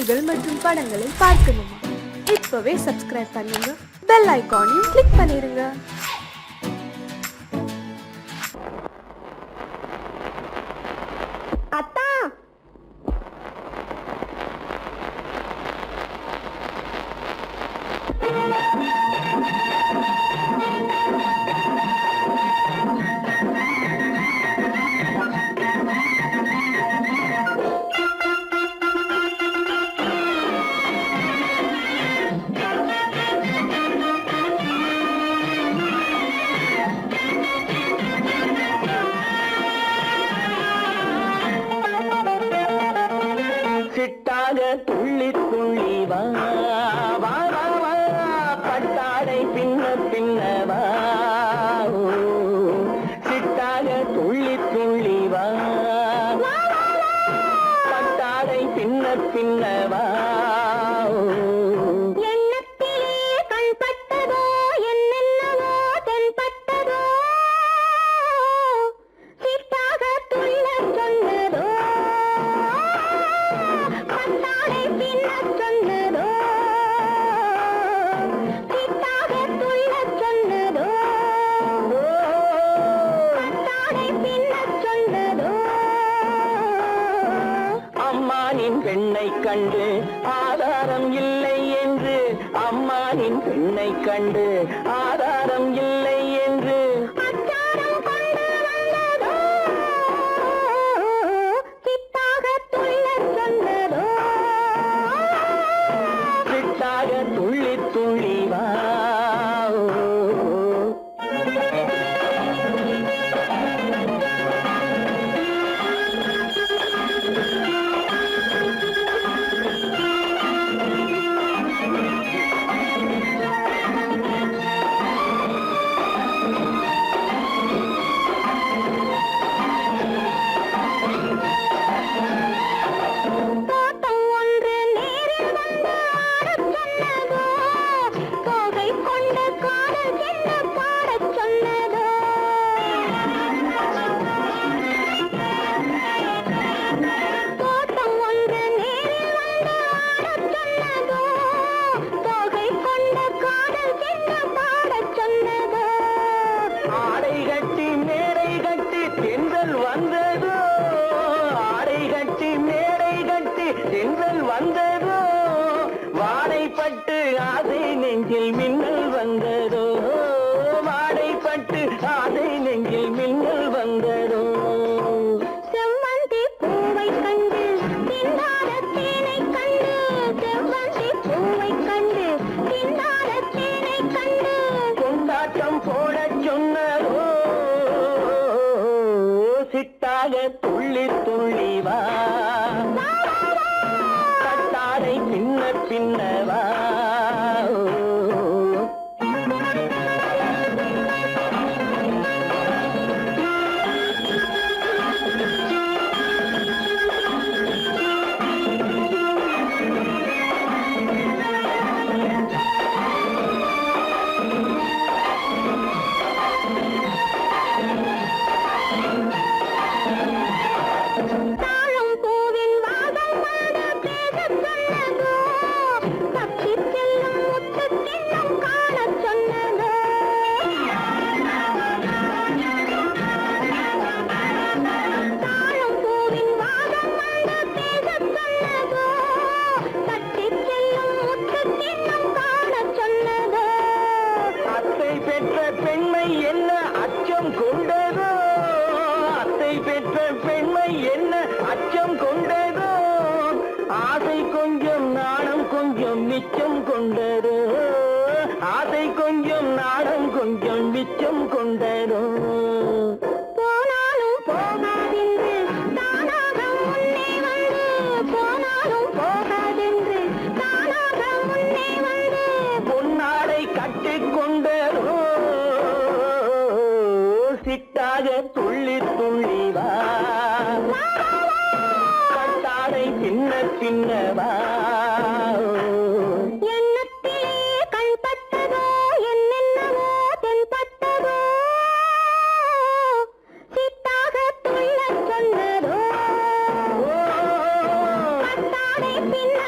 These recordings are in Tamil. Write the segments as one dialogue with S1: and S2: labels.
S1: பாடல்கள் மற்றும் படங்களை பார்க்கணுமா? இப்பவே சப்ஸ்கிரைப் பண்ணுங்க, பெல் ஐகானையும் கிளிக் பண்ணிருங்க.
S2: சிட்டாக துள்ளி துள்ளி வா வா வா வா, பட்டாடை பின்ன பின்னவா. சிட்டாக துள்ளி துள்ளி வா, பட்டாடை பின்ன பின்னவா. அம்மானின் பெண்ணை கண்டு ஆதாரம் இல்லை என்று, அம்மானின் பெண்ணை கண்டு ஆதாரம் இல்லை என்று சிட்டாக துள்ளி துள்ளி வா. ஆடை கட்டி மேடை கட்டி தென்றல் வந்ததோ, ஆடை கட்டி மேடை கட்டி தென்றல் வந்ததோ, வாடைப்பட்டு ஆசை நெஞ்சில் மின்னல் வந்ததோ, வாடைப்பட்டு ஆசை நெஞ்சில் மின்னல் வந்ததோ. கொண்டாட்டம் போட சொன்னதோ, சிட்டாக துள்ளி துள்ளி வா, கட்டாடை பின்ன பின்னவா. பெற்ற பெண்மை என்ன அச்சம் கொண்டதோ, அத்தை பெற்ற பெண்மை என்ன அச்சம் கொண்டதோ, ஆசை கொஞ்சம் நாணம் கொஞ்சம் மிச்சம் கொண்டதோ, ஆசை கொஞ்சம் நாணம் கொஞ்சம் மிச்சம் கொண்டதோ. போனாலும் போகாதென்று தானாக முன்னே வந்து, போனாலும் போகாதென்று தானாக முன்னே வந்து, பொன்னாடை கட்டிக்கொண்டதோ, சிட்டாக துள்ளி துள்ளி வா, கட்டாடை பின்ன பின்னவா.
S3: பின்ன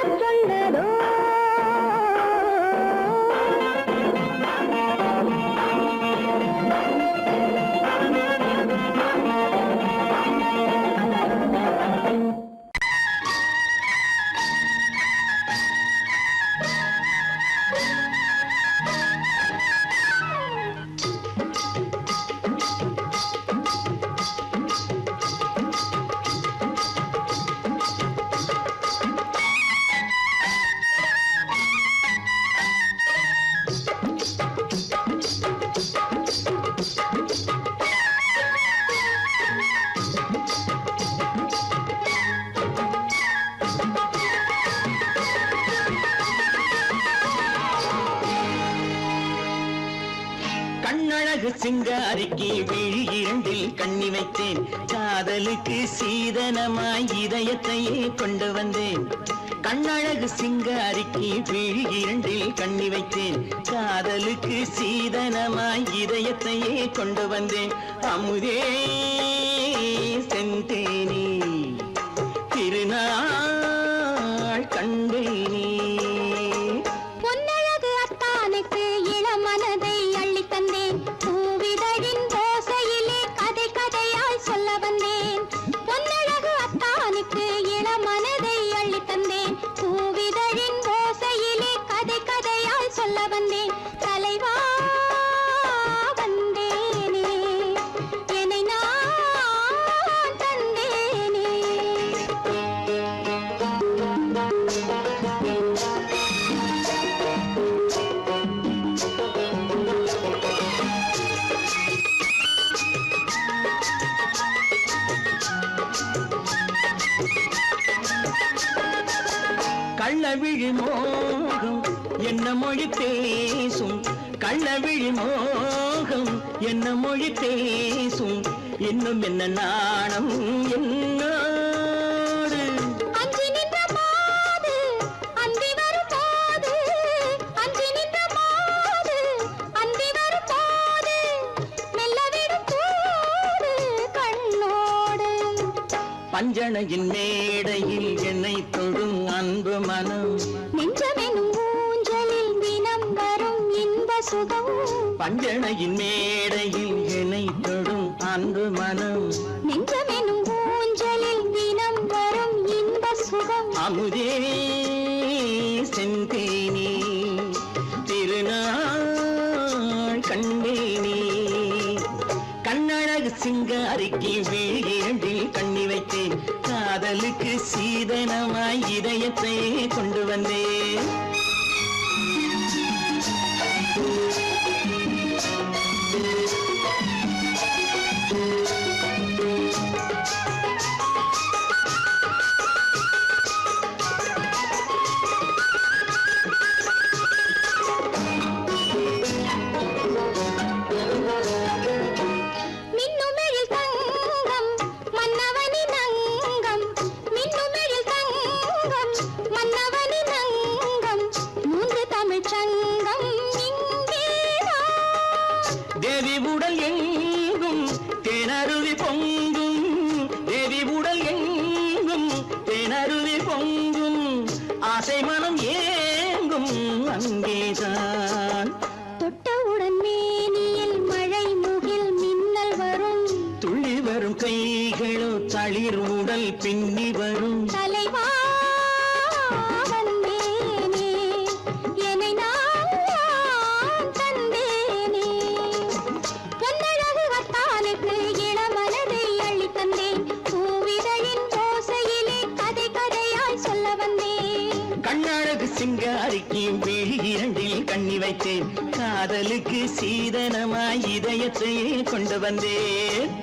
S3: சிங்காரிக்கு விழி இரண்டில் கண்ணி வைத்தேன், காதலுக்கு சீதனமாய் இதயத்தையே கொண்டு வந்தேன். கண்ணழகு சிங்காரிக்கு விழி இரண்டில் கண்ணி வைத்தேன், காதலுக்கு சீதனமாய் இதயத்தையே கொண்டு வந்தேன். அமுதே செந்தேனே திருநாள் கண்டேனே.
S2: பொன்னழகு அத்தானுக்கு இளமனதை அள்ளி தந்தேன், பூவிதழின் ஓசையிலே கதை கதையாய் சொல்ல வந்தேன். பொன்னழகு அத்தானுக்கு இளமனதை அள்ளி தந்தேன், பூவிதழின் ஓசையிலே கதை கதையாய் சொல்ல வந்தேன். தலைவா வந்தேனே, என்னை நான் தந்தேனே.
S3: கள்ளவிழி மோகம் என்ன மொழி பேசும், கள்ளவிழி மோகம் என்ன மொழி பேசும், இன்னும் என்ன நாணம் என்னோடு.
S2: அஞ்சி நின்ற மாது அந்தி வரும் போது, அஞ்சி நின்ற மாது அந்தி வரும் போது, மெல்ல விடும் கூடு கண்ணோடு.
S3: பஞ்சணையின் மேடையில் என்னை தொடும் அன்பு மனம்,
S2: நெஞ்சமெனும் ஊஞ்சலில் தினம் வரும் இன்ப சுகம்.
S3: பஞ்சணையின் மேடையில் என்னை தொடும் அன்பு மனம்,
S2: நெஞ்சமெனும் ஊஞ்சலில் தினம் வரும் இன்ப சுகம்.
S3: அமுதே செந்தேனே திருநாள் கண்டேனே. கண்ணழகு சிங்காரிக்கு விழி இரண்டில் கண்ணி வைத்தேன், காதலுக்கு சீதனமாய் இதயத்தை கொண்டு வந்தேன்.
S2: மின்னுமெழில் தங்கம் மன்னவனின் அங்கம், மின்னுமெழில் தங்கம் மன்னவனின் அங்கம், மூன்று தமிழ்ச் சங்கம் இங்கேதான்.
S3: தேவி உடல் எங்கும் தேனருவி பொங்கும், தேவி உடல் எங்கும் தேனருவி பொங்கும், ஆசை மனம் ஏங்கும் அங்கேதான்.
S2: தொட்டவுடன் மேனியில் மழை முகில் மின்னல் வரும்,
S3: துள்ளி வரும் கைகளோ தளிர் உடல் பின்னி வரும்.
S2: தலைவா வந்தேனே, என்னை நான் தந்தேனே. பொன்னழகு அத்தானுக்கு இளமனதை அள்ளி தந்தேன், பூவிதழின் ஓசையிலே கதை கதையாய் சொல்ல வந்தேன்.
S3: கண்ணழகு சிங்காரிக்கு விழி இரண்டில் கண்ணி வைத்தேன், காதலுக்கு சீதனமாய் இதயத்தையே கொண்டு வந்தேன்.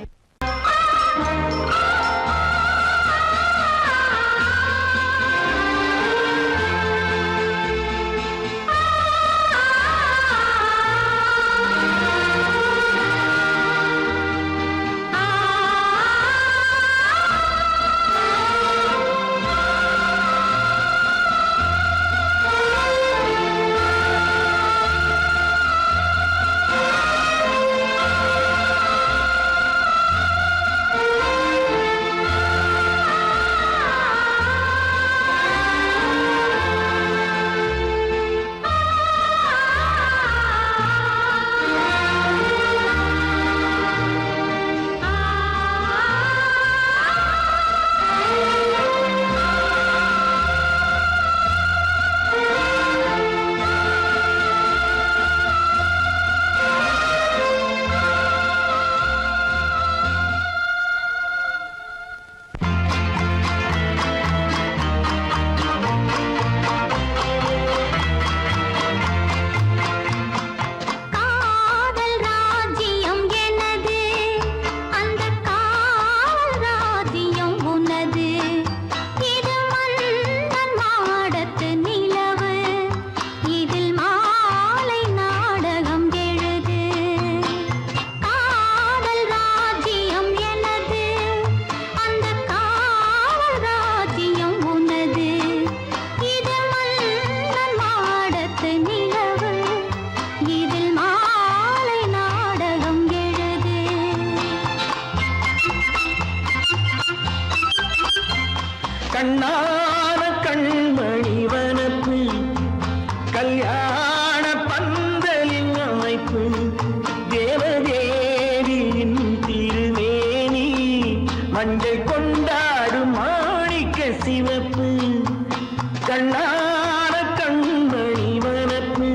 S3: கண்ணான கண்மணி வனப்பு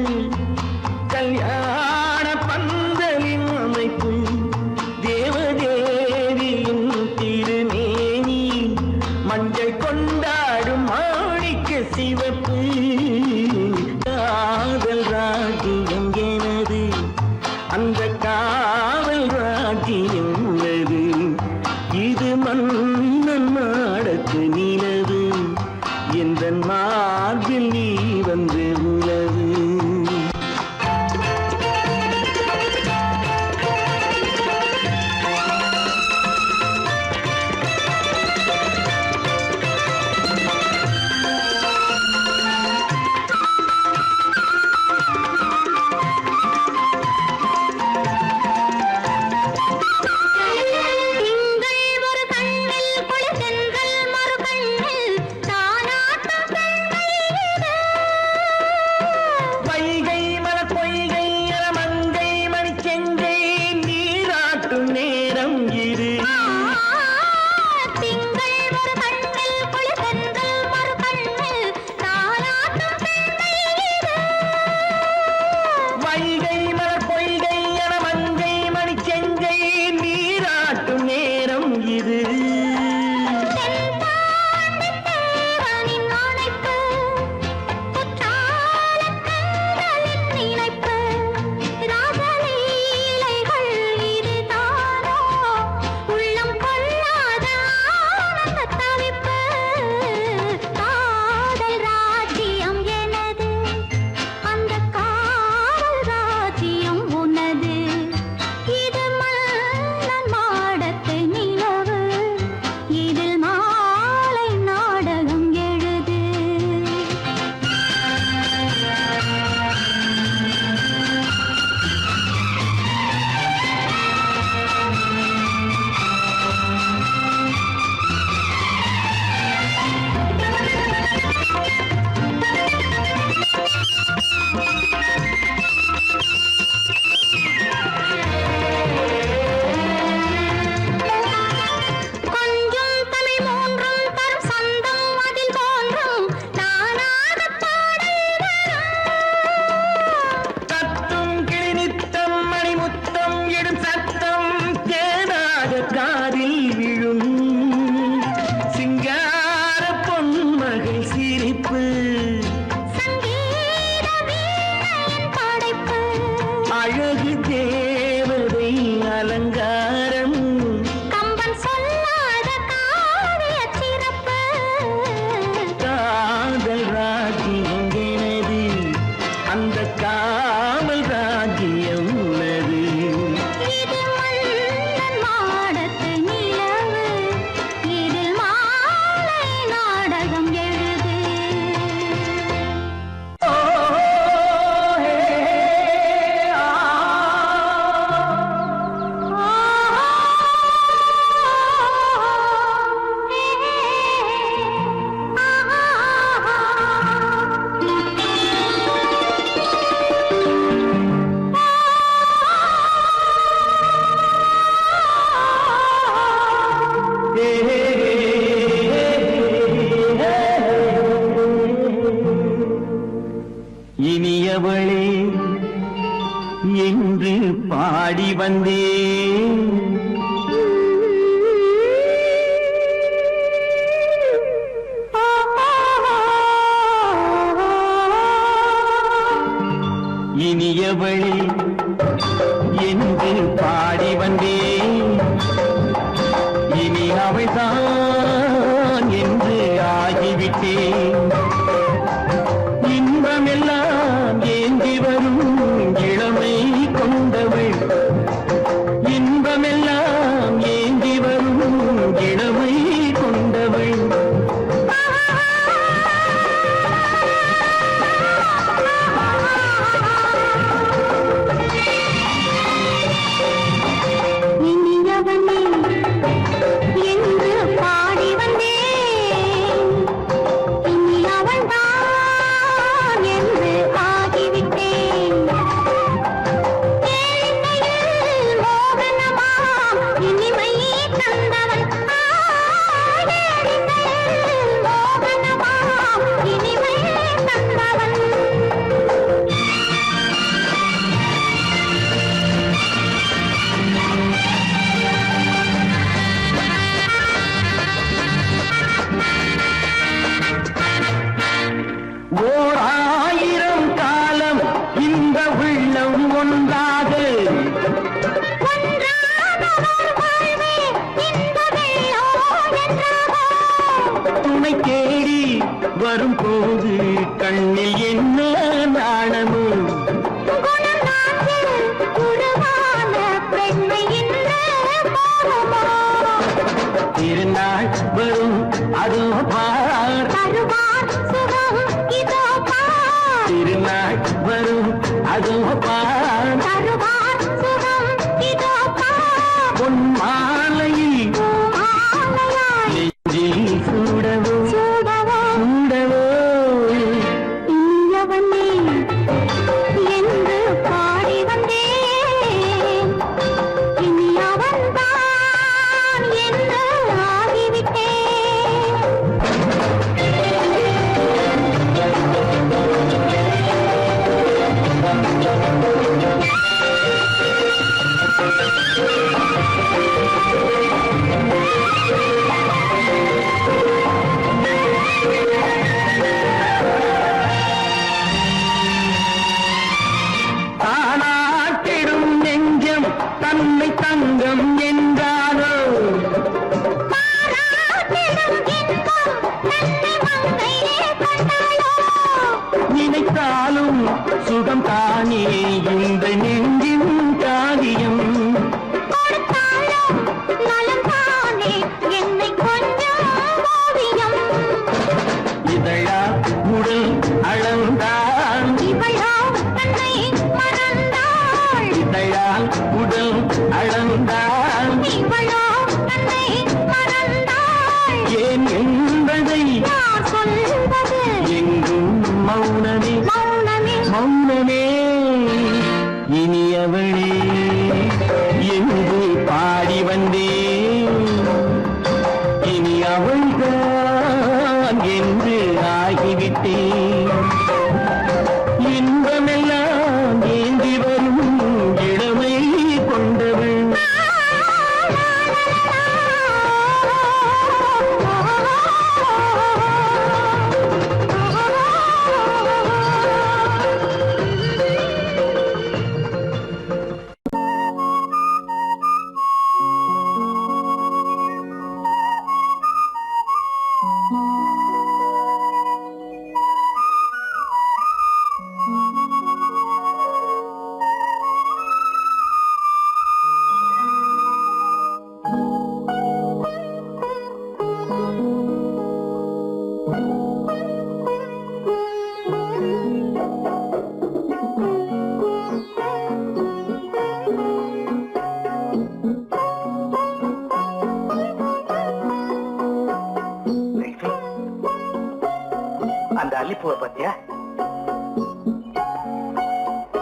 S3: கல்யாண பந்தலின் அமைப்பு தேவதேவியின் திருமேனி மஞ்சள் கொண்டாடும் மாணிக்க சிவப்பு காதல் ராஜ்யம் எனது அந்த காவல் ராஜ்யம் உள்ளது இது மன்னன் நாடத்து நிலவு எந்த மார்பில் நீ வந்து உலவு இனியவளே என்று பாடி வந்தேன். இனியவளே என்று பாடி வந்தேன். இனி அவள்தான் என்று ஆகிவிட்டேன். இன்பமெல்லாம் ஏந்தி வரும் இளமை கொண்டவள். இன்பமெல்லாம் ஏந்தி வரும் இளமை கொண்டவள். ஓராயிரம் காலம் இந்த உள்ளம் ஒன்றாக துணை தேடி வரும் போது கண்ணில் என்ன நாணமோ திருநாள் வரும் அதோ பார் திருநாள் வரும் அதோ பார் பொன் மாலையில் நெஞ்சில் சூடவோ சூடவோ
S2: என்று பாடி வந்தேன் இனி அவன்தான் என்று ஆகிவிட்டேன்
S3: தானாட்டிடும் நெஞ்சம் தன்னை தங்கம் என்றாரோ நினைத்தாலும் சுகம் தானே இந்த நெஞ்சின் காரியம் இதழா உடல் அளந்தான் இதழால் உடல் அளந்தான் ஏன் என்பதை எங்கும் மௌனமே மௌனமே இனியவளே என்று பாடி வந்தேன் இனி அவள்தான் என்று ஆகிவிட்டேன் இன்பமெல்லாம் ஏந்தி வரும் இளமை கொண்டவள் அந்த அல்லிப்பூவை பத்தியா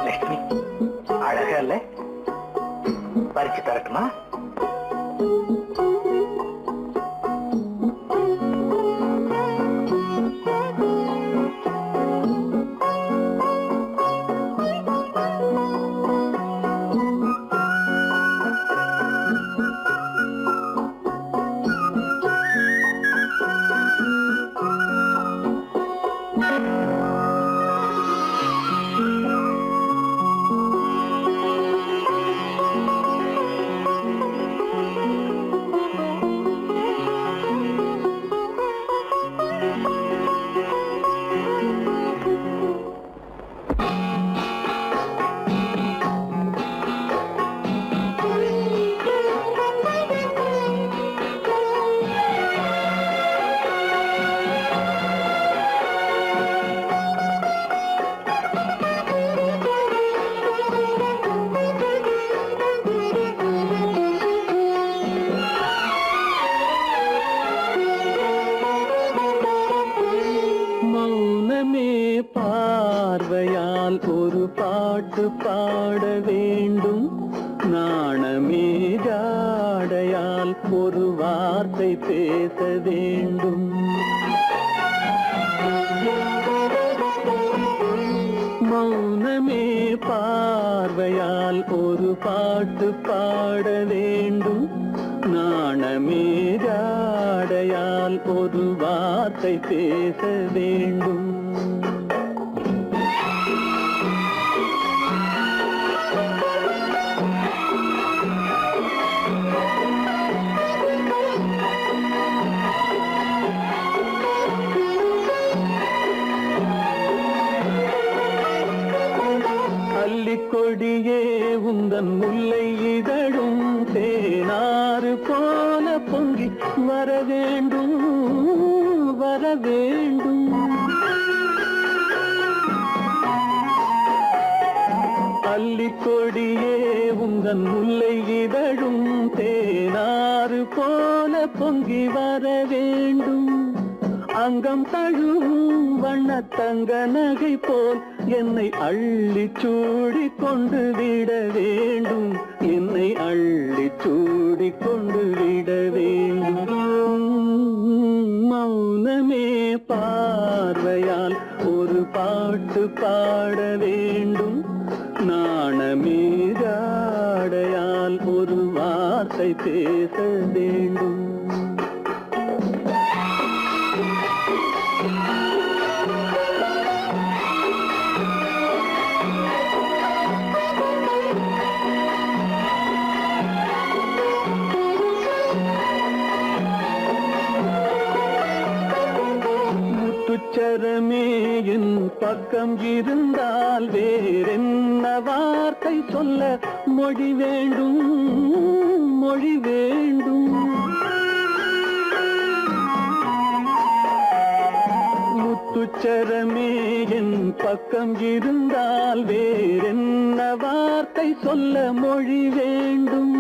S3: லட்சுமி அழகா இல்ல பறிச்சு தரட்டுமா பார்வையால் ஒரு பாட்டு பாட வேண்டும் நாணமே ஜாடையால் ஒரு வார்த்தை பேச வேண்டும் மௌனமே பார்வையால் ஒரு பாட்டு பாட வேண்டும் நாணமே ஜாடையால் ஒரு வார்த்தை பேச வேண்டும்
S4: கொடியே உந்தன் முல்லை இதழும் தேனாறு போல பொங்கி வர வேண்டும் வர வேண்டும். அல்லிக்கொடியே உந்தன் முல்லை இதழும் தேனாறு போல பொங்கி வர வேண்டும். அங்கம் தழுவும் வண்ணத்தங்க நகை போல் என்னை அள்ளி சூடி கொண்டு விட வேண்டும். என்னை அள்ளி சூடி கொண்டு விட வேண்டும். மௌனமே பார்வையால் ஒரு பாட்டு பாட வேண்டும். நாணமே ஜாடையால் ஒரு வார்த்தை பேச வேண்டும். முத்துச்சரமே என் பக்கம் இருந்தால் வேறென்ன வார்த்தை சொல்ல மொழி வேண்டும் மொழி வேண்டும். முத்துச்சரமே என் பக்கம் இருந்தால் வேறென்ன வார்த்தை சொல்ல மொழி வேண்டும்.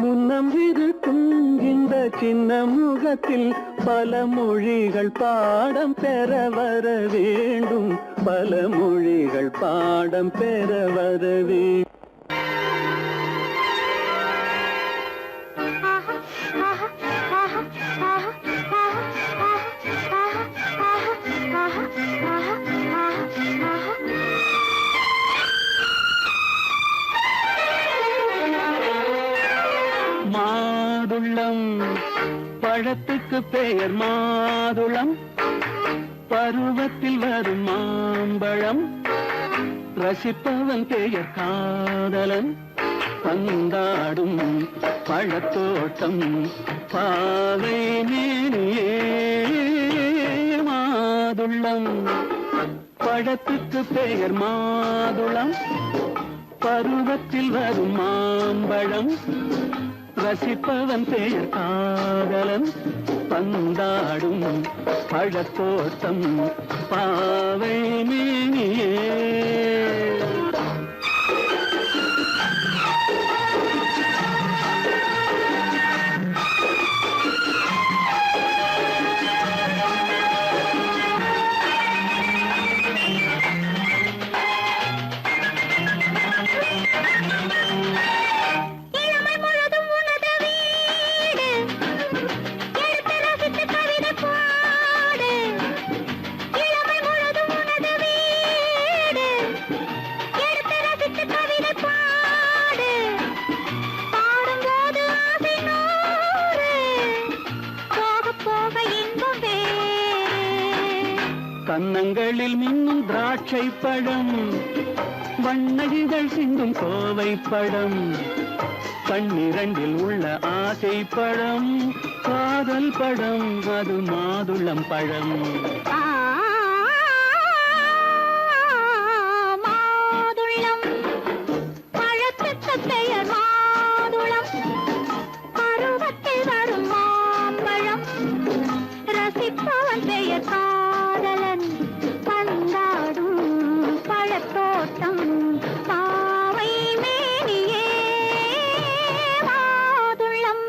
S4: முன்னம் இருக்கும் இந்த சின்ன முகத்தில் பல மொழிகள் பாடம் பெற வர வேண்டும். பல மொழிகள் பாடம் பெற வர வேண்டும். மாதுளம் பழத்துக்கு பெயர் மாதுளம். பருவத்தில் வரும் மாம்பழம். ரசிப்பவன் பெயர் காதலன். பந்தாடும் பழத்தோட்டம் பாவை மேனியே. மாதுளம் பழத்துக்கு பெயர் மாதுளம். பருவத்தில் வரும் மாம்பழம். ரசிப்பவன் பெயர் காதலன். பந்தாடும் பழத்தோட்டம் பாவை மேனியே. கன்னங்களில் மின்னும் திராட்சை பழம். வண்ணகிகள் சிந்தும் கோவை பழம். கண்ணிரண்டில் உள்ள ஆசை பழம். காதல் பழம் அது மாதுளம் பழம்.
S2: மாதுளம் பழத்துக்கு பெயர் மாதுளம். பருவத்தில் வரும் மாம்பழம். ரசிப்பவன் பெயர் காதலன். பந்தாடும் பழத்தோட்டம் பாவை மேனியே. மாதுளம்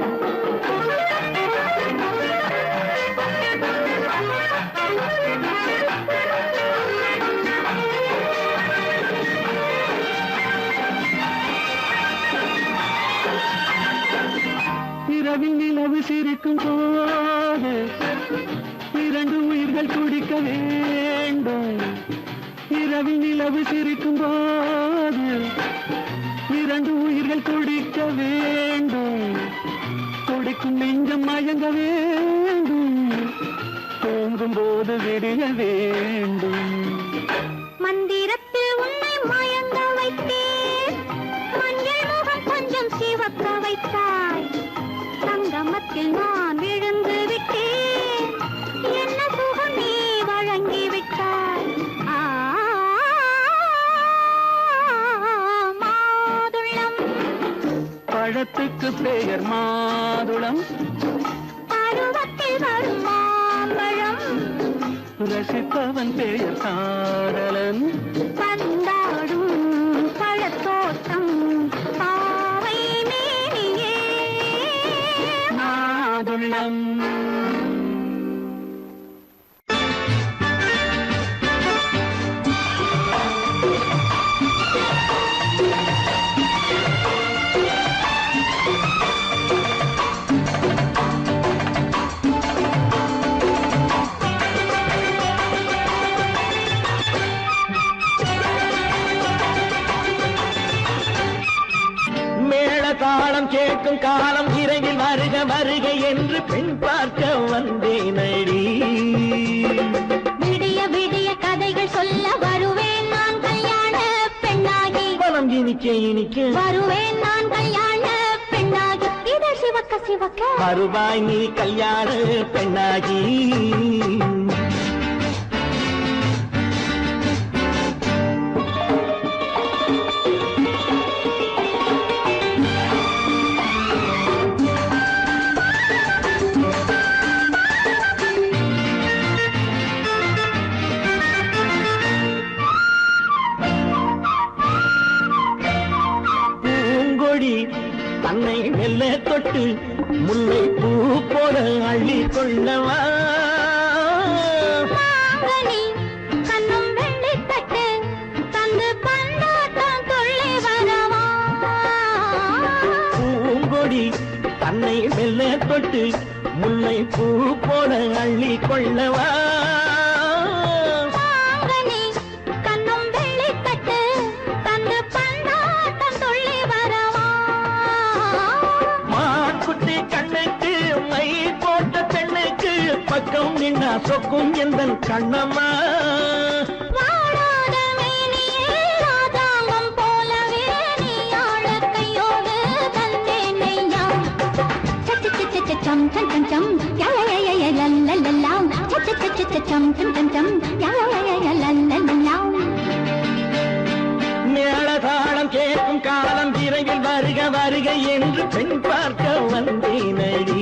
S4: இரவில் நிலவு சிரிக்கும் போது இரண்டு உயிர்கள் துடிக்க வேண்டும். இரவில் நிலவு சிரிக்கும் போது இரண்டு உயிர்கள் துடிக்க வேண்டும். துடிக்கும் நெஞ்சம் மயங்க வேண்டும். தூங்கும் போது விடிய வேண்டும்.
S2: மந்திரத்தில் உன்னை மயங்க வைத்தேன். மஞ்சள் முகம் கொஞ்சம் சிவக்க வைத்தாய். சங்கமத்தில் நான் விழுந்து விட்டேன். என்ன சுகம் நீ வழங்கி விட்டாய்.
S4: பெயர் மாதுளம்,
S2: பருவத்தில் வரும் மாம்பழம்,
S4: ரசிப்பவன் பெயர் காதலன்,
S2: பந்தாடும் பழத்தோட்டம், பாவை மேனியே
S4: மாதுளம்.
S3: தாளம் கேட்கும் காலம் விரைவில் வருக வருக என்று பெண் பார்க்க வந்தேனடி.
S2: விடிய விடிய கதைகள் சொல்ல வருவேன் நான் கல்யாண பெண்ணாகி,
S3: மனம் இனிக்க இனிக்க
S2: வருவேன் நான் கல்யாண பெண்ணாகி, இதழ் சிவக்க சிவக்க
S3: வருவாய் நீ கல்யாண பெண்ணாகி. தன்னை மெல்ல தொட்டு முல்லை பூ போல அள்ளி கொள்ளவா,
S2: கண்ணும் வெள்ளி தட்டு தந்து பந்தாட்டம் தொள்ளி வரவா,
S3: பூங்கொடி தன்னை மெல்ல தொட்டு முல்லை பூ போல அள்ளி கொள்ளவா,
S2: கண்ணும் வெள்ளி தட்டு தந்து பந்தாட்டம் தொள்ளி வரவா,
S3: மான்குட்டி கண்ணுக்கு மை போட்ட பெண்ணுக்கு பக்கம் நின்னா சொக்கும் எந்தன் கண்ணம்மா,
S2: வாடாத மேனியே ராதாங்கம் போலவே நீ ஆள கையோடு தந்தேன் நெய்யா, சச்ச சச்ச சச்சம் சம் சம் சம் யா யா யா யா லல்லல்லா, சச்ச சச்ச சச்சம் சம் சம் சம் யா யா யா யா லல்லல்லா.
S3: மேளதாளம் கேட்கும் காலம் விரைவில் வருக வருக என்று பெண் பார்க்க வந்தேனடி.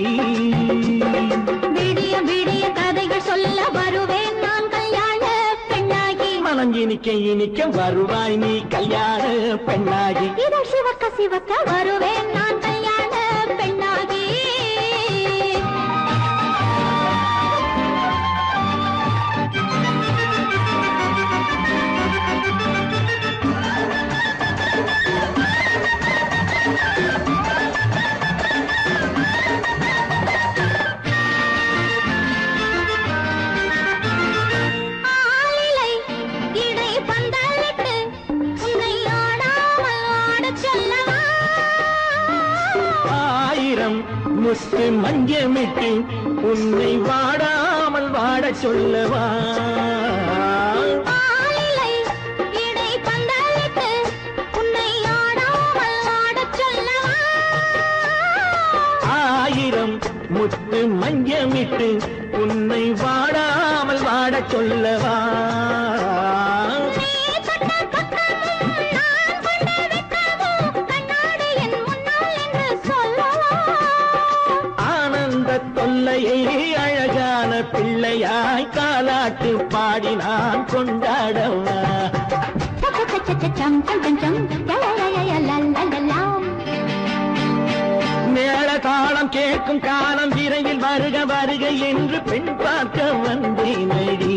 S2: விடிய விடிய கதைகள் சொல்ல வருவேன் நான் கல்யாண பெண்ணாகி,
S3: மனம் இனிக்க இனிக்க வருவாய் நீ கல்யாண பெண்ணாகி.
S2: இதழ் சிவக்க சிவக்க வருவேன் நான் கல்யாண பெண்ணாகி. ஆலிலை இடை பந்தலிட்டு உன்னை ஆடாமல் ஆடச் சொல்லவா,
S3: ஆயிரம் முத்து மஞ்சமிட்டு உன்னை வாடாமல் வாடச் சொல்லவா,
S2: ஆலிலை இடை பந்தலிட்டு உன்னை ஆடாமல் ஆடச் சொல்லவா,
S3: ஆயிரம் முத்து மஞ்சமிட்டு உன்னை வாடாமல் வாடச் சொல்லவா,
S2: நீ தொட்ட பக்கமும் நான் கொண்ட வெட்கமும் கண்ணாடி என் முன்னால் என்று சொல்லவா,
S3: ஆனந்த தொல்லையை அழகான பிள்ளையாய் காலாட்டு பாடி நான் கொண்டாடவா,
S2: சச்ச சச்ச சச்சம் சம் சம் சம் யா யா யா யா லல்லல்லா.
S3: மேளதாளம் கேட்கும் காலம் விரைவில் வருக வருக என்று பெண் பார்க்க வந்தேனடி.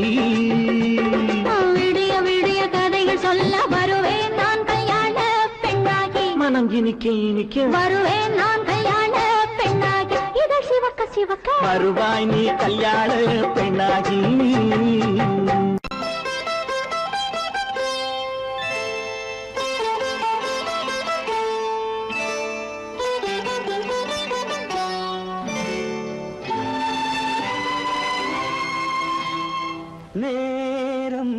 S2: விடிய விடிய கதைகள் சொல்ல வருவேன் நான் கல்யாண பெண்ணாகி,
S3: மனம் இனிக்க இனிக்க
S2: வருவேன் நான் கல்யாண பெண்ணாகி, இதழ் சிவக்க சிவக்க
S3: வருவாய் நீ கல்யாண பெண்ணாகி. நேரம்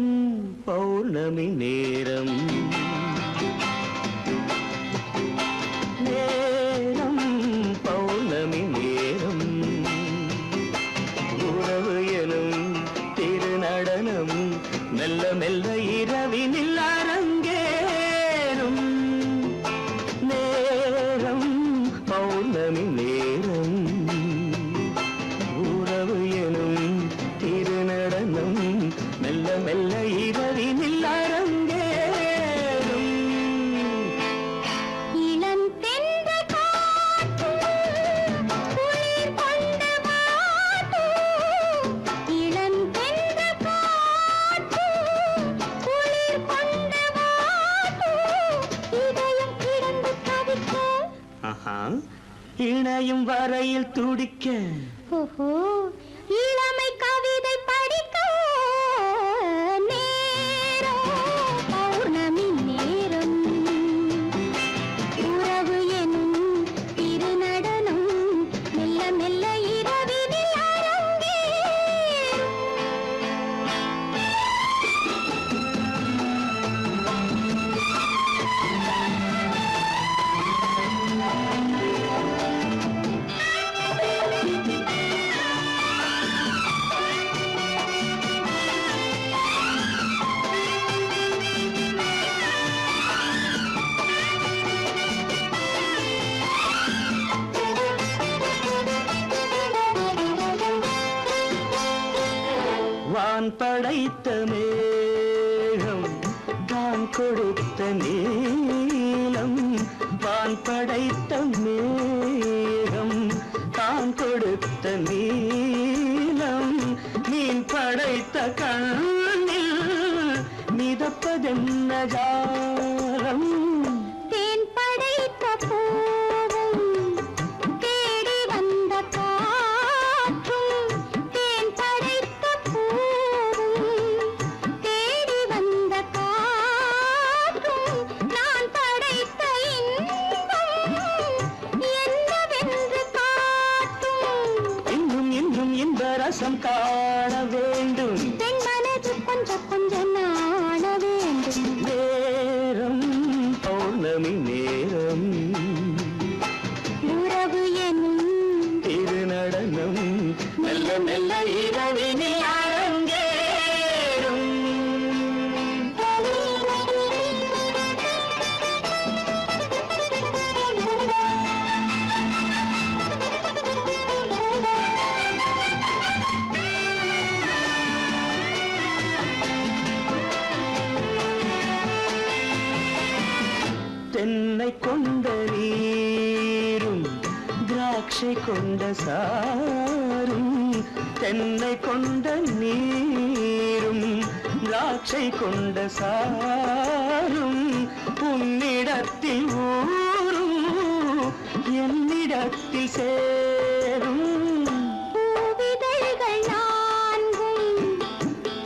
S3: பௌர்ணமி நேரம், நேரம் பௌர்ணமி நேரம், உறவு எனும் திருநடனம் மெல்ல மெல்ல இரவினில் அரங்கேறும், நேரம் பௌர்ணமி இரவினில் அரங்கேறும்.
S2: இளம் தென்றல் காற்றும் குளிர் கொண்டு வாட்டும். இளம் தென்றல் காற்றும் குளிர் கொண்டு வாட்டும். இதயம் கிடந்து தவிக்க.
S3: ஆஹா, இணையும் வரையில் துடிக்க.
S2: ஓஹோ, இளமை கவிதை படிக்க நேரம் பௌர்ணமி நேரம். உறவு எனும் திருநடனம் மெல்ல மெல்ல இரவினில் அரங்கேறும்.
S3: வான் படைத்த மேகம் தான் கொடுத்த நீலம். வான் படைத்த மேகம் தான் கொடுத்த நீலம். மீன் படைத்த கண்ணில் மிதப்பதென்ன ஜாலம்.
S2: தேன் படைத்த பூவும் தேடி வந்த காற்றும். தேன் படைத்த பூவும் தேடி வந்த காற்றும். நான் படைத்த இன்பம் என்னவென்று காட்டும்.
S3: இன்னும் இன்னும் இன்ப ரசம் காண வேண்டும்.
S2: பெண் மனது கொஞ்சம் கொஞ்சம் நாண வேண்டும்.
S3: நேரம் பௌர்ணமி நேரம்.
S2: உறவு எனும்
S3: திருநடனம் மெல்ல மெல்ல இரவினில் அரங்கேறும். தென்னை கொண்ட நீரும் திராட்சை கொண்ட சாரும். தென்னை கொண்ட நீரும் திராட்சை கொண்ட சாரும். உன்னிடத்தில் ஊரும் என்னிடத்தில் சேரும்.
S2: பூவிதழ்கள் நான்கும்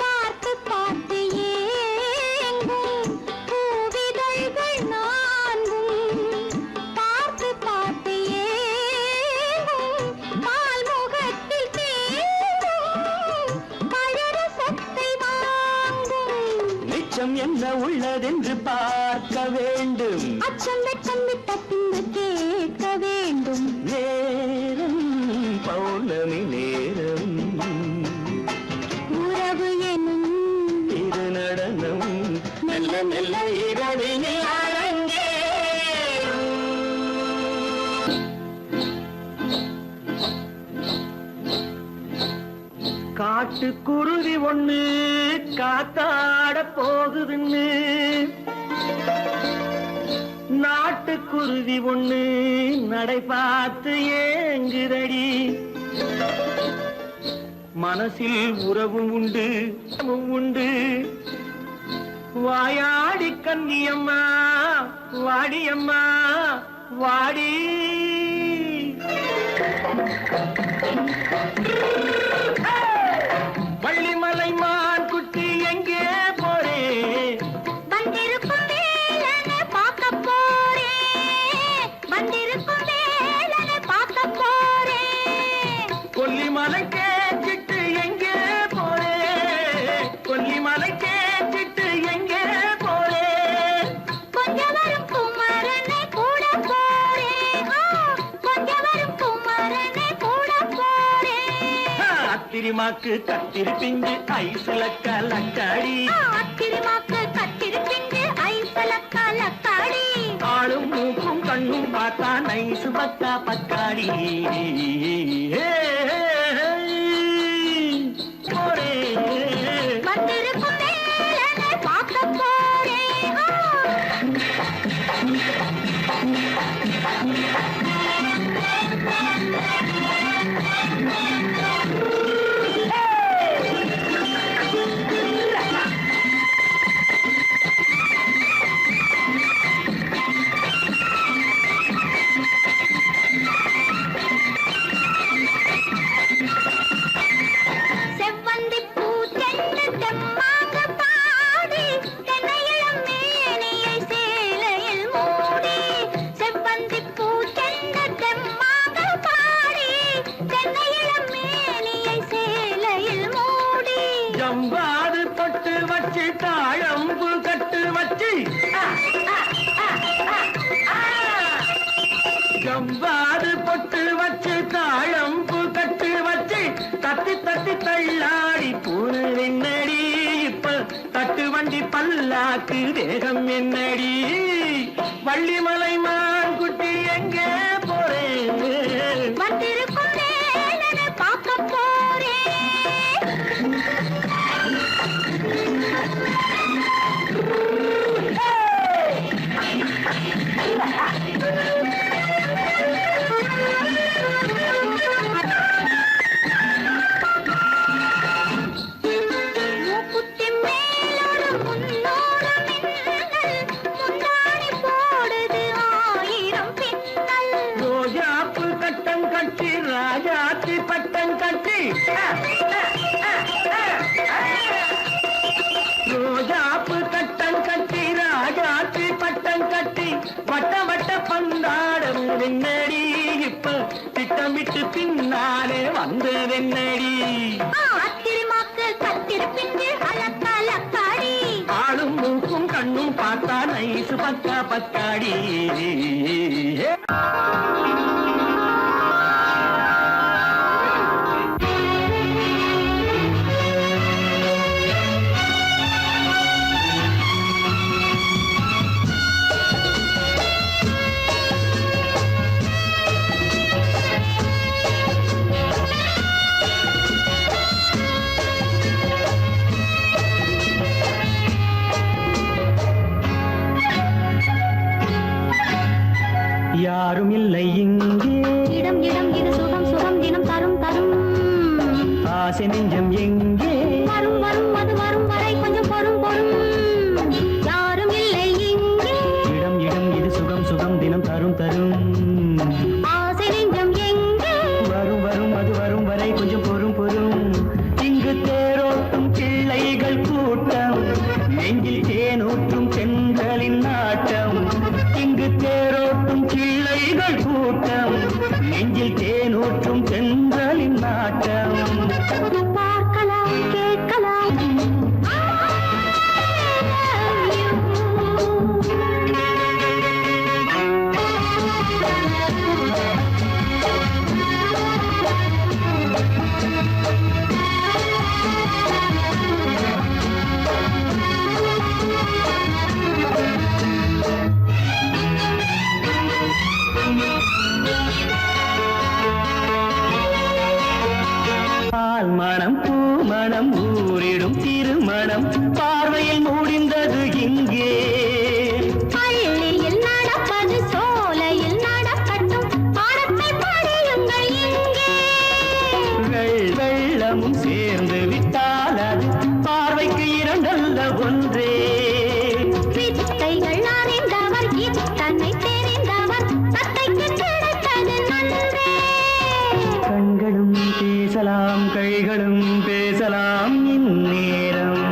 S2: பார்த்து பார்த்து ஏங்கும். பூவிதழ்கள் நான்கும் பார்த்து பார்த்து ஏங்கும். பால்முகத்தில் தேங்கும் பழரசத்தை வாங்கும்.
S3: நிச்சம் என்ன உள்ளதென்று பார்க்க வேண்டும்.
S2: அச்சம் வெட்கம் விட்ட பின்பு கேட்க வேண்டும்.
S3: நேரம் பௌர்ணமி நேரம்.
S2: உறவு எனும்
S3: திருநடனம் மெல்ல மெல்ல இரவினில் அரங்கேறும். காட்டுக்குருவி ஒண்ணு காத்தாட போகுதுன்னு நாட்டுக்குருவி ஒண்ணு நடை பார்த்து ஏங்குதடி. மனசில் உறவும் உண்டு உண்டு. வாயாடி கன்னியம்மா வாடியம்மா வாடி. வள்ளிமலை மான் குட்டி எங்கே போறே?
S2: வந்திருக்கும் வேலனை பார்க்க போறேன். வந்திருக்கும் வேலனை பார்க்க போறேன்.
S3: கொல்லிமலை கேச்சிட்டு எங்கே போறே? கொல்லிமலை கேச்சிட்டு எங்கே போறே?
S2: கொஞ்சம் வரும் குமரனை கூட போறேன். கொஞ்சம் வரும் குமரனை கூட போறேன்.
S3: அத்திரிமாக்கு கத்திருப்பிஞ்சு ஐசுல கலக்காடி.
S2: அத்திரிமாக்கு கத்திருப்பிஞ்சு ஐசல கலக்காடி.
S3: ஆளும் மூக்கும் கண்ணும் பார்த்தா நைசு பக்கா பக்காடி. போறே
S2: வந்திருக்கும்
S3: தாழம்பு கட்டு வச்சு ஜவ்வாது பொட்டு வச்சு தாழம்பு கட்டு வச்சு தட்டி தட்டி தள்ளாடி பூனு என்னடி இப்ப தட்டு வண்டி பல்லாக்கு வேகம் என்னடி வள்ளிமலை மான் குட்டி எங்கே போறேன்
S2: வந்திருக்கும் வேலனை பார்க்க போறேன். மூக்குத்தி மேலோடு முன்னோடு மின்னல், முந்தாணி போடுது 1000 பின்னல்.
S3: ரோஜாப்பு கட்டம் கட்டி ராஜாத்தி பட்டம் கட்டி ரோஜாப்பு கட்டம் கட்டி ராஜாத்தி பட்டம் கட்டி வட்ட வட்ட பந்தாடம் வெண்ணடி இப்ப திட்டமிட்டு பின்னாலே வந்ததென்னடி
S2: ஆத்திரமாக்கு கத்திருப்பின்று அலக்காடி
S3: ஆளும் மூக்கும் கண்ணும் பார்த்தா நைசு பக்கா பத்தாடி யாரும் இல்லை இங்கே
S2: இடம் இடம் இது சுகம் சுகம் தினம் தரும் தரும்
S3: ஆசை நெஞ்சம் எங்கே
S2: வரும் வரும் அது வரும் வரை கொஞ்சம் பொறும் பொறும் யாரும் இல்லை இங்கே
S3: இடம் இடம் இது சுகம் சுகம் தினம் தரும் தரும்
S2: ஆசை நெஞ்சம் எங்கே
S3: வரும் வரும் அது வரும் வரை கொஞ்சம் பொறும் பொறும் இங்கு தேரோட்டும் பிள்ளைகள் கூட்டம் நெஞ்சில் தேனூற்றும் பெண்களின் நாட்டம் இங்கு தேரோட்டும் பிள்ளைகள் கூட்டம் நெஞ்சில் தேனூற்றும் பெண்களின் நாட்டம்
S2: பார்க்கலாம் கேட்கலாம்
S3: பால் மணம் பூ மணம் ஊரிடும் திருமணம் பார்வையில் முடிந்தது இங்கே
S2: பள்ளியில் நடப்பது சோலையில் நடக்கட்டும் பாடத்தை படியுங்கள் இங்கே
S3: வெள்ளமும் சேர்ந்து விட்டால் அது பார்வைக்கு இரண்டல்ல ஒன்றே
S2: வித்தைகள் அறிந்தவர் இத்தனை தெரிந்தவர் தத்தைக்கு கிடைத்தது நன்றே
S3: கண்களும் பேசலாம் கைகளும் பேசலாம் இந்நேரம்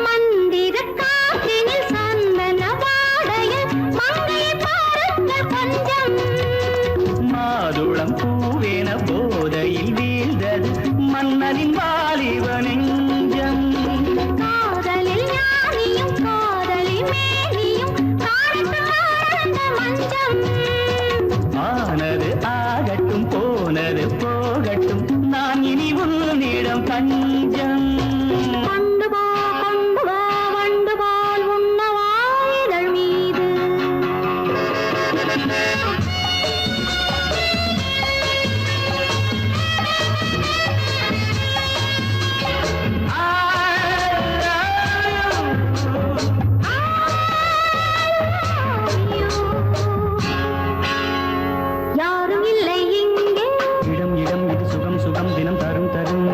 S2: மந்திர காற்றினில் சந்தன வாடையில் மங்கையை பாருங்கள் கொஞ்சம்
S3: மாதுளம் பூவேன போதையில் வீழ்ந்தது மன்னனின் வாலிப நெஞ்சம்
S2: காதலில் ஞானியும் காதலி மேனியும் காணித்து ஆழ்ந்த மஞ்சம்
S3: ஆனது ஆகட்டும் போனது போகட்டும் நான் இனி உன்னிடம் பஞ்சம்
S2: கொண்டு வா வண்டு போல் உண்ணவா இதழ் மீது யாரும் இல்லை இங்கே
S3: இடம் இடம் இது சுகம்
S4: சுகம் தினம் தரும் தரும்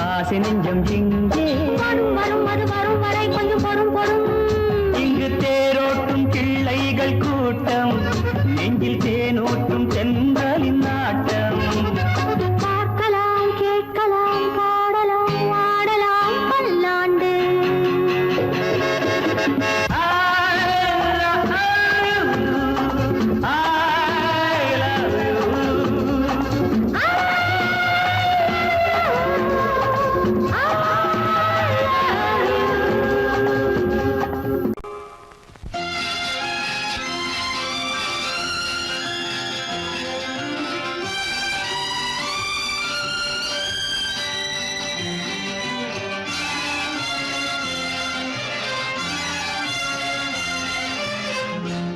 S4: ஆசை நெஞ்சம் இங்கே
S2: வரும் வரும் அது வரும் வரை கொஞ்சம் பொறும் பொறும்.
S4: இங்கு தேரோட்டும் கிள்ளைகள் கூட்டம் நெஞ்சில் தேனூட்டும் தென்றலின் நாட்டம்.
S2: பார்க்கலாம் கேட்கலாம் பாடலாம் ஆடலாம் பல்லாண்டு.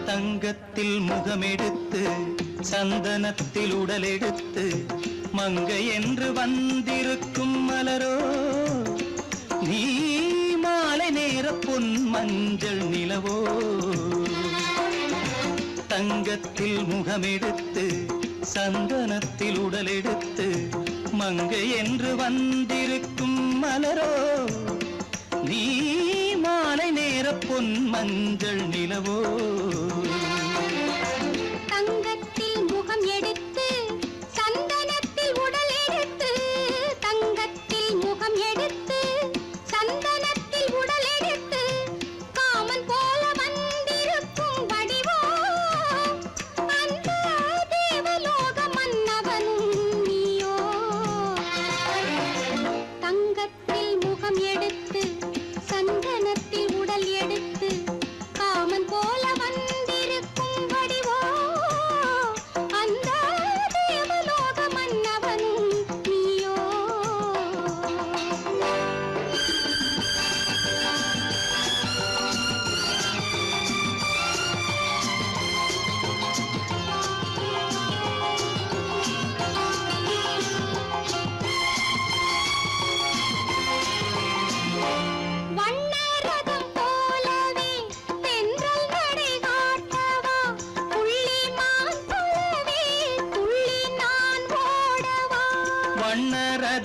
S5: தங்கத்தில் முகமெடுத்து சந்தனத்தில் உடலெடுத்து மங்கை என்று வந்திருக்கும் மலரோ நீ மாலை நேர பொன் மஞ்சள் நிலவோ. தங்கத்தில் முகமெடுத்து சந்தனத்தில் உடலெடுத்து மங்கை என்று வந்திருக்கும் மலரோ நீ மாலை நேர பொன் மஞ்சள் நிலவோ.
S2: தங்கத்தில் முகம் எடுத்து சந்தனத்தில் உடல் எடுத்து தங்கத்தில் முகம் எடுத்து சந்தனத்தில் உடல் எடுத்து காமன் போல வந்திருக்கும் வடிவோ அந்த தேவலோக மன்னவனும் நீயோ. தங்கத்தில் முகம் எடுத்து சந்தனத்தில் உடல் எடுத்து காமன் போல வந்திருக்கும் வடிவோ அந்த தேவலோக மன்னவனும் நீயோ. வண்ணரதம் போலவே தென்றல் நடை காட்டவா புள்ளிமான் போலவே துள்ளி நான் ஓடவா.
S5: வண்ணரதமாகினால்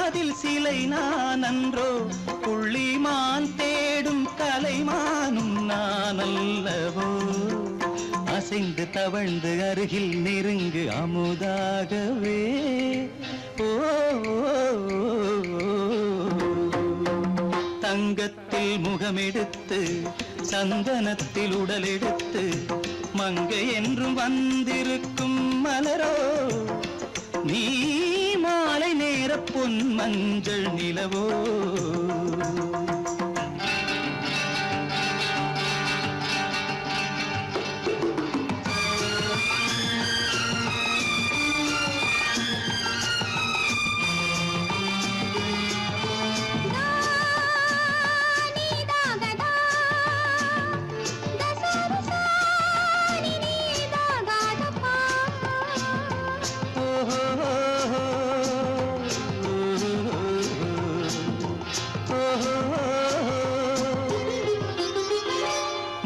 S5: அதில் சிலை நான் அன்றோ புள்ளிமான் தேடும் கலைமானும் நான் அல்லவோ. அசைந்து தவழ்ந்து அருகில் நெருங்கு அமுதாகவே ஓ. தங்கத்தில் முகமெடுத்து சந்தனத்தில் உடலெடுத்து மங்கை என்றும் வந்திருக்கும் மலரோ நீ மாலை நேர பொன் மஞ்சள் நிலவோ.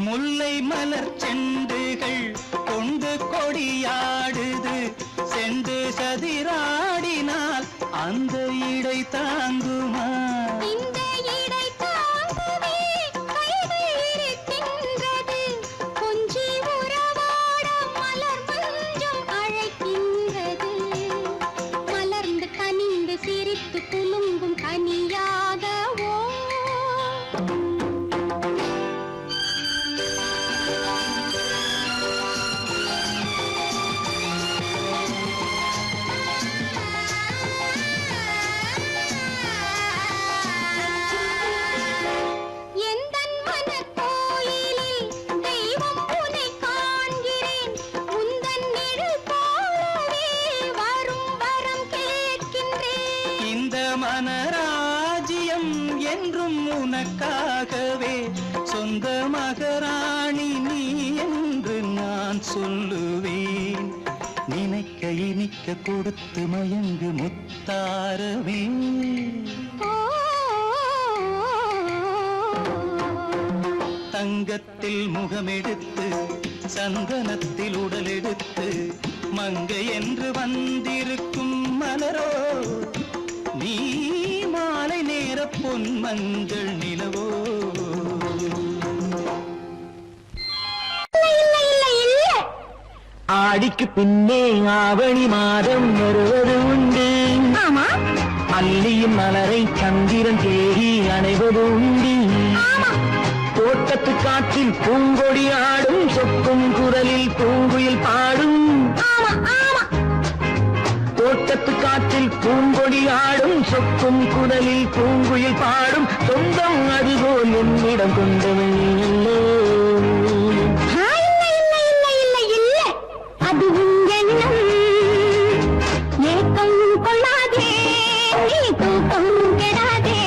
S5: முல்லை மலர் செண்டுகள் கொண்டு கொடியாடுது செண்டு சதிராடினால் அந்த இடை தாங்குமா.
S2: இந்த இடை தாங்குவே கைகள் இருக்கின்றது கொஞ்சி உறவாட மலர் மஞ்சம் அழைக்கின்றது. மலர்ந்து கனிந்து சிரித்து குலுங்கும் கனியாகவோ. எந்தன் மனக்கோயிலில் தெய்வம் உன்னை காண்கிறேன் உந்தன் நிழல் போலவே வரும் வரம் கேட்கின்றேன்.
S5: இந்த மனராஜ்யம் என்றும் உனக்காகவே சொந்த மகராணி நீ என்று நான் சொல்லுவேன். நினைக்க இனிக்க கொடுத்து மயங்கு முத்தாரவே. தங்கத்தில் முகமெடுத்து சந்தனத்தில் உடலெடுத்து மங்கை என்று வந்திருக்கும் மலரோ நீ மாலை நேர பொன் மஞ்சள் நிலவோ
S3: ஆடிக்கு பின்னே ஆவணி மாதம் வருவது உண்டு.
S2: ஆமா
S3: அல்லியின் மலரை சந்திரன் தேடி அணைவது உண்டு. தோட்டத்து காற்றில் பூங்கொடி ஆடும் சொக்கும் குரலில் பூங்குயில் பாடும். தோட்டத்து காற்றில் பூங்கொடி ஆடும் சொக்கும் குரலில் பூங்குயில் பாடும். சொந்தம் அதுபோல் என்னிடம் கொண்டவன் அல்லோ.
S2: அது எண்ணம் ஏக்கம் கொள்ளாதே நீ தூக்கம் கெடாதே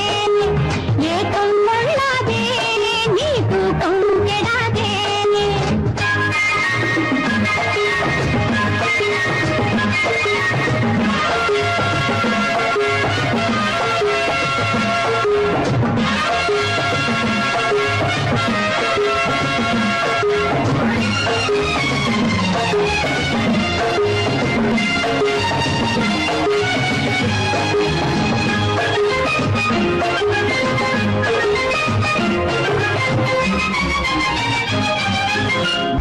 S2: ஏக்கம் கொள்ளாதே நீ தூக்கம் கெடாதே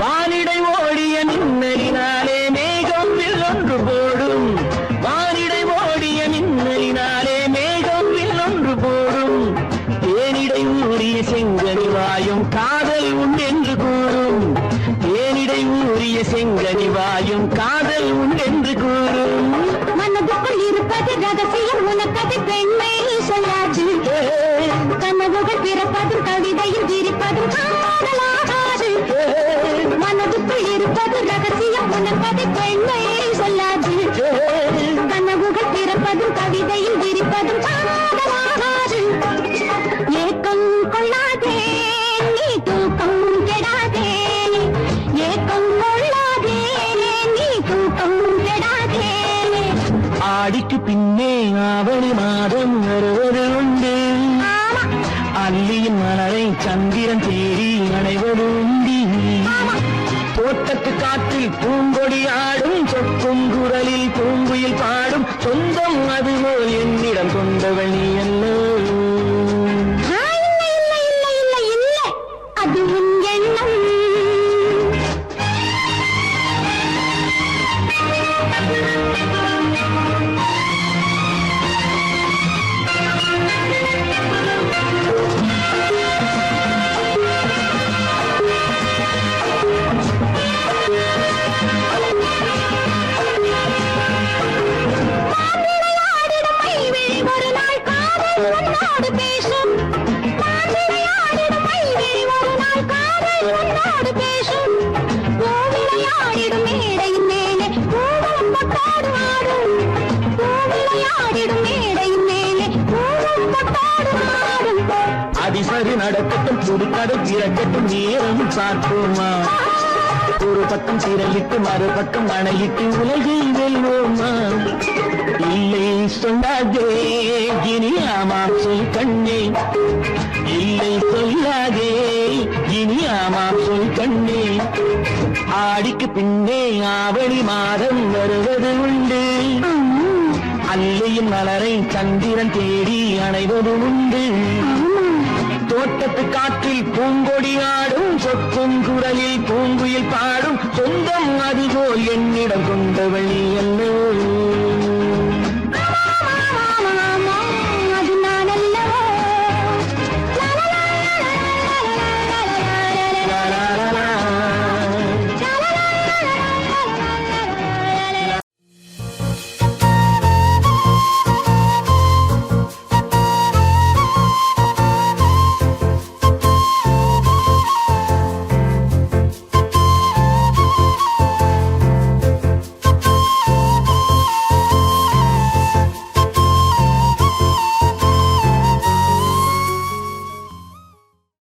S3: வானிடை ஓடிய மின்னலினாலே மேகம் வில்லொன்று போடும். வானிடை ஓடிய மின்னலினாலே மேகம் வில்லொன்று போடும். தேனிடை ஊறிய செங்கனி வாயும் காதல் உண்டென்று கூறும். தேனிடை ஊறிய செங்கனி வாயும் காதல் உண்டென்று கூறும்.
S2: மனதுக்குள் இருப்பது ரகசியம் உனக்கது பெண்மை சொல்லாது கனவுகள் பிறப்பதும் கவிதையில் விரிப்பதும் காதலாகாது. மனதுக்குள் இருப்பது ரகசியம் உனக்கது பெண்மை சொல்லாது கனவுகள் பிறப்பதும் கவிதையில் விரிப்பதும் காதலாகாது. ஏக்கம் கொள்ளாதே நீ தூக்கம் கெடாதே ஏக்கம் கொள்ளாதே நீ தூக்கம் கெடாதே.
S3: ஆடிக்கு பின்னே ஆவணி மாதம் வருவது உண்டு. அல்லியின் மலரை சந்திரன் தேடி அணைவது உண்டு. தோட்டத்து காற்றில் பூங்கொடி ஆடும் சொக்கும் குரலில் பூங்குயில் பாடும். சொந்தம் அதுபோல் என்னிடம் கொண்டவள் நீ அல்லோ.
S2: அது உன் எண்ணம் ஒரு நாள் காதல் உன்னோடு பேசும். மாவிளையாடிடும் மைவிழி ஒரு நாள் காதல் உன்னோடு பேசும். பூவிளையாடிடும் மேடையின் மேலே பூவும் பொட்டாடு ஆடும். பூவிளையாடிடும் மேடையின் மேலே பூவும் பொட்டாடு ஆடும்.
S3: அதிசரி நடக்கட்டும் புதுக்கடை திறக்கட்டும் நேரம் பார்ப்போமா. ஒரு பக்கம் திரளிட்டு மறுபக்கம் அணையிட்டு உலகை வெல்வோமா. இல்லை சொல்லாதே இனி ஆமாம் சொல் கண்ணே. இல்லை சொல்லாதே இனி ஆமாம் சொல் கண்ணே. ஆடிக்கு பின்னே ஆவணி மாதம் வருவது உண்டு. அல்லையின் மலரை சந்திரன் தேடி அணைவது உண்டு. தோட்டத்து காற்றில் பூங்கொடி ஆடும் சொக்கும் குரலில் பூங்குயில் பாடும். சொந்தம் அதுபோல் என்னிடம் கொண்டவள் அல்லோ.